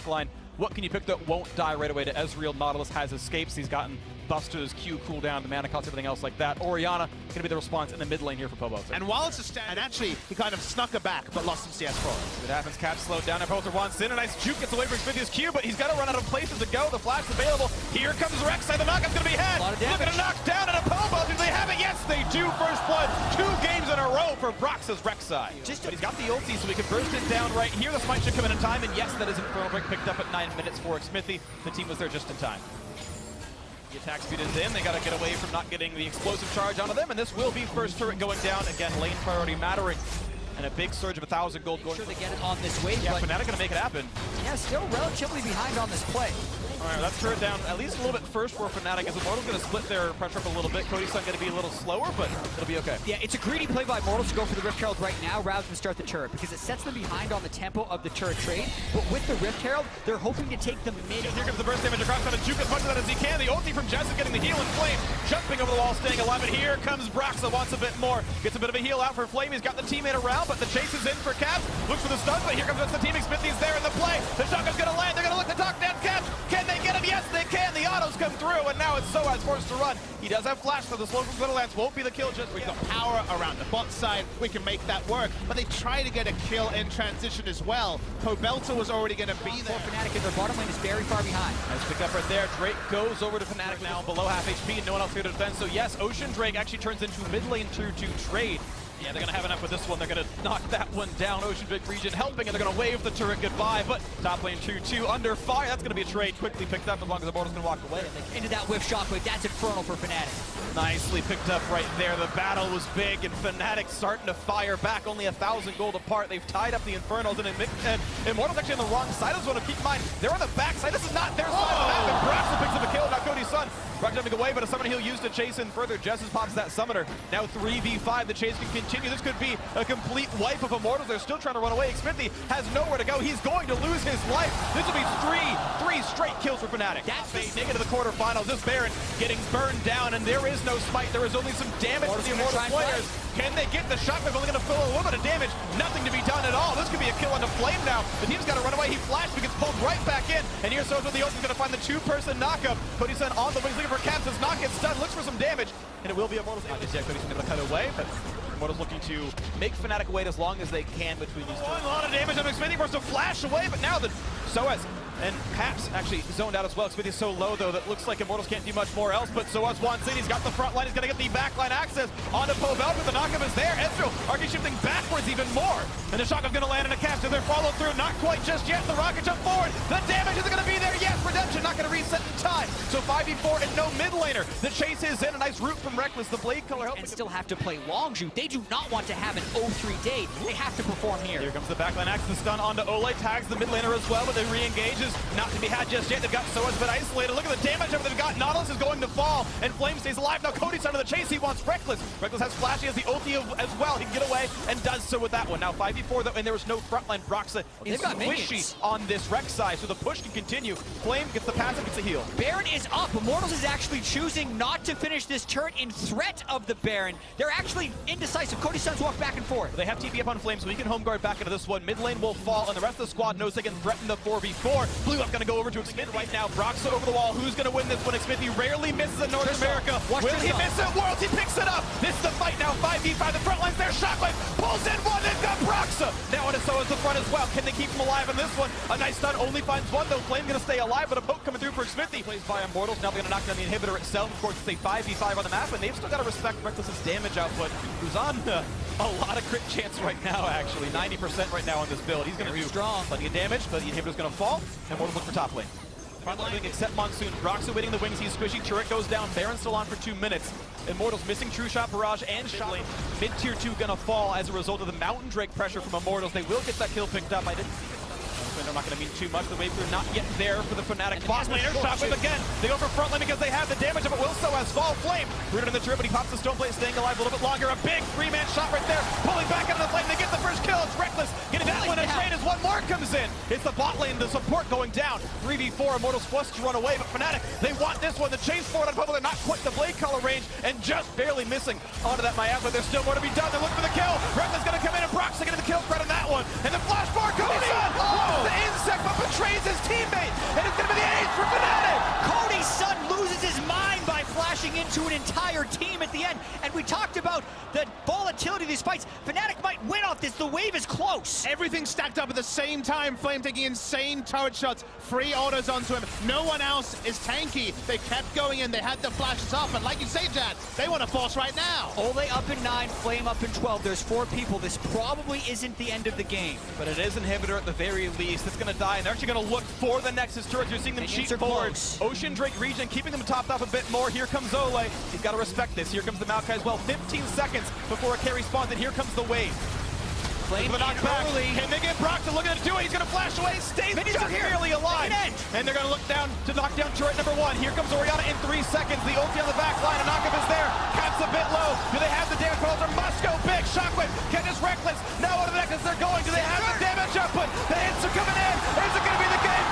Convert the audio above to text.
backline. What can you pick that won't die right away to Ezreal? Nautilus has escapes. He's gotten buffs to his Q cooldown, the mana cost, everything else like that. Orianna going to be the response in the mid lane here for Pobo. And while it's a stand, and actually he kind of snuck her back, but lost some CS for it. It happens. Cap slowed down. Pobo wants in. A nice juke gets away from Xmithio's Q, but he's got to run out of places to go. The flash is available. Here comes Rek'Sai. The knockup's going to be had. Look at a knockdown and a Pobo. Do they have it? Yes, they do. First blood. 2 games in a row for Brox's Rek'Sai. But he's got the ulti, so we can burst it down right here. The smite should come in time, and yes, that is Infernal Break picked up at 9 minutes for Xmithie. The team was there just in time. The attack speed is in. They got to get away from not getting the explosive charge onto them, and this will be first turret going down. Again, lane priority mattering. And a big surge of 1,000 gold going. Sure they get it on this wave. Yeah, but Fnatic going to make it happen. Yeah, still relatively behind on this play. All right, that's turret down at least a little bit first for Fnatic, as Immortal's going to split their pressure up a little bit. Cody's going to be a little slower, but it'll be okay. Yeah, it's a greedy play by Immortals to go for the Rift Herald right now rather than start the turret, because it sets them behind on the tempo of the turret trade. But with the Rift Herald, they're hoping to take the mid. Here comes the burst damage across, trying to juke as much of that as he can. The ulti from Jess is getting the heal and Flame, jumping over the wall, staying alive. And here comes Broxa, wants a bit more. Gets a bit of a heal out for Flame. He's got the teammate around, but the chase is in for Cap. Looks for the stun, but here comes the team. Xmithie's there in the play. The shotgun's going to land. They're going to look to knock down Cap. Can they get him? Yes, they can. The autos come through, and now it's Soaz forced to run. He does have flash, so the slow from Glitter won't be the kill just We've got power around the bot side. We can make that work. But they try to get a kill in transition as well. Pobelta was already going to be there. Fnatic in their bottom lane is very far behind. Nice pick up right there. Drake goes over to Fnatic now, below half HP, and no one else here to defend. So yes, Ocean Drake actually turns into mid lane tier 2 trade. Yeah, they're going to have enough with this one. They're going to knock that one down. Ocean Drake region helping, and they're going to wave the turret goodbye. But top lane 2-2 under fire. That's going to be a trade quickly picked up as long as the Immortals can walk away. Into that whiff shockwave. That's infernal for Fnatic. Nicely picked up right there. The battle was big, and Fnatic starting to fire back. Only 1,000 gold apart. They've tied up the Infernals, and Immortals actually on the wrong side. I just want to keep in mind, they're on the back side. This is not their side of the map, and Broxa picks up a kill. Now Cody's son. Broxa jumping away, but a summon he'll use to chase in further. Jesses pops that summoner. Now 3v5. The chase can continue. This could be a complete wipe of Immortals. They're still trying to run away. Xmithie has nowhere to go. He's going to lose his life. This will be three straight kills for Fnatic. That's they make it to the quarterfinals. This Baron getting burned down, and there is no smite. There is only some damage for the Immortal players. Can they get the shot? They're only going to fill a little bit of damage. Nothing to be done at all. This could be a kill on the Flame now. The team's got to run away. He flashed, but gets pulled right back in. And here's Soaz with the ultimate, going to find the 2-person knockup. Cody's son on the wings looking for Caps. Does not get stunned. Looks for some damage, and it will be Immortals. Cody's able to cut away, but Immortals looking to make Fnatic wait as long as they can between these two. A lot of damage on Xmithie, forced to flash away, but now the Soaz and Caps actually zoned out as well. Xmithie's so low, though, that looks like Immortals can't do much more else, but Soaz wants in. He's got the front line. He's going to get the backline access onto Pobelta, but the knockup is there. Ezreal already shifting backwards even more. And the shotgun's going to land in a Caps. They're follow through. Not quite just yet. The rocket jump forward. The damage is going to be there. Yes, Redemption not going to reset in time. So 5v4 and no mid laner. The chase is in. A nice root from Reckless. The blade color helping. And still have to play long shoot. They do not want to have an 0-3 day. They have to perform here. Here comes the backline axe. The stun onto Ole. Tags the mid laner as well, but they re-engages. Not to be had just yet. They've got Soaz been isolated. Look at the damage over they've got. Nautilus is going to fall, and Flame stays alive. Now Cody's out of the chase. He wants Reckless. Reckless has flash. He has the ulti as well. He can get away and does so with that one. Now 5v4 though, and there was no frontline. Broxa is squishy on this Rek'Sai, so the push can continue. Flame gets the passive, gets a heal. Baron is up. Immortals is actually choosing not to finish this turret in threat of the Baron. They're actually indecisive. Cody's sons walk back and forth. They have TP up on Flame, so he can home guard back into this one. Mid lane will fall, and the rest of the squad knows they can threaten the 4v4. Blue up going to go over to Xmithie right now. Broxa over the wall. Who's going to win this one? Xmithie rarely misses in North America. Will he miss it? Worlds, he picks it up. This is the fight now. 5v5. The front line's there. Shockwave pulls in one. They've got Broxa. Now it is Soaz the front as well. Can they keep him alive in this one? A nice stun. Only finds one, though. Flame going to stay alive, but a poke coming through for Xmithie. Plays by Immortals. Now they're going to knock down the inhibitor itself. Of course, it's a 5v5 on the map, and they've still got to respect Reckless's damage output, who's on a lot of crit chance right now, actually. 90% right now on this build. He's going to do plenty of damage, but the inhibitor's going to fall, and Immortals look for top lane. Front line except Monsoon. Broxa waiting the wings. He's squishy. Turret goes down. Baron's still on for 2 minutes. Immortals missing True Shot, Barrage, and Shot Lane. Mid tier 2 gonna fall as a result of the Mountain Drake pressure from Immortals. They will get that kill picked up. I didn't see it. They're not going to mean too much. The wave through not yet there for the Fnatic bot laner. Shockwave again. They go for front lane because they have the damage of it. Will Soaz fall. Flame rooted in the turret, but he pops the stone plate, staying alive a little bit longer. A big 3-man shot right there. Pulling back into the flame. They get the first kill. It's Reckless getting that one. A trade as one more comes in. It's the bot lane, the support going down. 3v4. Immortals forced to run away, but Fnatic, they want this one. The chase forward on Pobo. They're not quite the blade color range and just barely missing onto that miasma. There's still more to be done. They're looking for the kill. Reckless going to come in, and Brox's getting the kill credit on that one. And the flash bar Cody Sun. Oh! The insect but betrays his teammate. And it's going to be the ace for Fnatic. Cody's son loses his mind by flashing into an entire team at the end. And we talked about the volatility of these fights. Fnatic might win off this. The wave is close. Everything stacked up at the same time. Flame taking insane turret shots. Free autos onto him. No one else is tanky. They kept going in. They had the flashes up. And like you say, Jad, they want to force right now. Ole up in 9, Flame up in 12. There's 4 people. This probably isn't the end of the game. But it is Inhibitor at the very least. It's going to die, and they're actually going to look for the Nexus turrets. You're seeing them Minions cheat are forward. close. Ocean Drake region keeping them topped off a bit more. Here comes Ole. He's got to respect this. Here comes the Maokai as well. 15 seconds before a carry spawns, and here comes the wave. Flame The knockback. early. Can they get Brock to look at it do it? He's going to flash away. Stays Minions just are here. barely alive. Take an edge. And they're going to look down to knock down turret number 1. Here comes Orianna in 3 seconds. The ulti on the back line. A knockup is there. Cap's a bit low. Do they have the damage controls? Must go big. Shockwave. Ken is reckless. Now out of the Nexus they're going. Do they have the damage output? The hits are coming in. Is it going to be the game